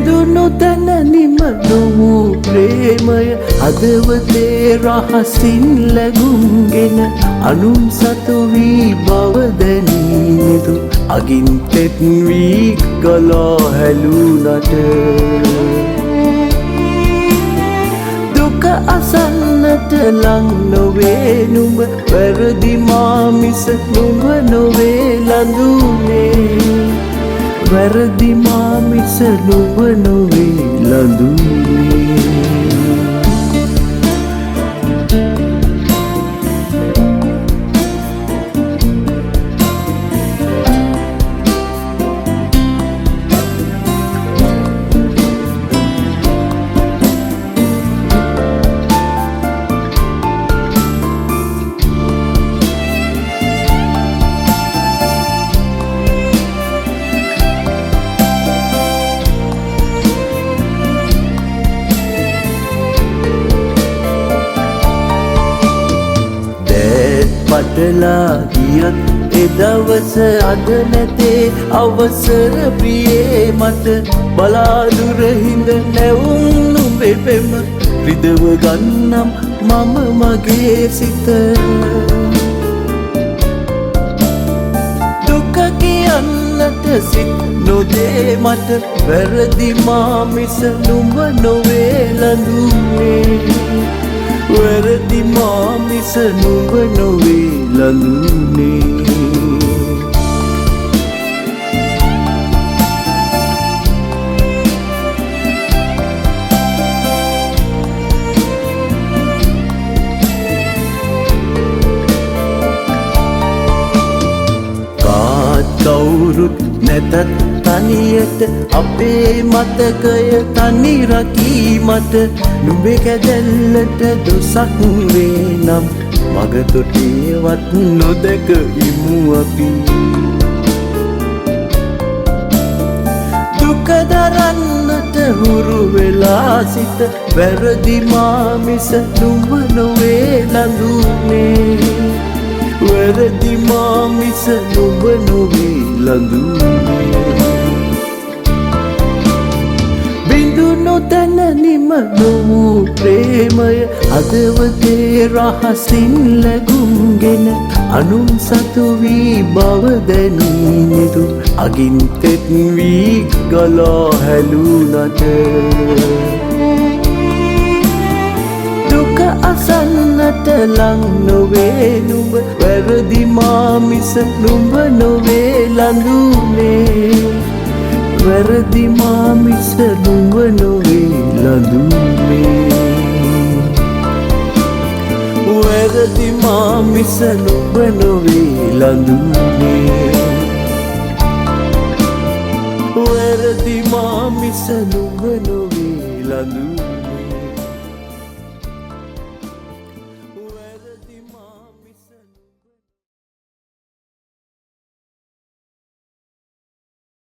බිඳුණු තැන නිම නොවූ ප්‍රේමය හදවතේ රහසින් ලැබුම්ගෙන අනුන් සතු වී බව දැනීනෙදු අගින් තෙත් වී ගලා හැලුනට දුක අසන්නට ලං නොවේ නුඹ වැරදි මා මිස නුඹ නොවේ ලඳුනේ වැරදි මා මිස නුඹ නොවේ ලඳුනේ පටලා ගියත් එදවස අද නැතේ අවසර ප්‍රියේ මට බලාදුර හිඳ නැවුම් නුඹේ පෙම රිදව ගන්නම් මම මගේ සිත දුක කියන්නට සිත් නොදේ මට වැරදි මා මිස නුඹ නොවේ ලඳුනේ වැරදි මා මිස නුඹ නොවේ ලඳුනේ කවුරුත් නැතත් තනියට අපේ මතකය තනි රකීමට නුඹේ කැදැල්ලට දොසක් වේ නම් මග තොටේවත් නොදැක ඉමු අපි දුක දරන්නට හුරු වෙලා සිට වැරදි මා මිස නුඹ නොවේ ලඳුනේ වැරදි මා මිස නුඹ නොවේ ලඳුනේ බිඳුණු තැන නිම නොවූ ප්‍රේමය හදවතේ රහසින් ලැබුම්ගෙන අනුන් සතු වී බව දැනීනෙදු අගින් තෙත් වී ගලා හැලුනට දුක අසන්නට ලං නොවේ නුඹ වැරදි මා මිස නුඹ නොවේ ලඳුනේ වැරදි මා මිස නුඹ නොවේ ලඳුනේ වැරදි මා මිස නුඹ නොවේ ලඳුනේ වැරදි මා මිස නුඹ නොවේ ලඳුනේ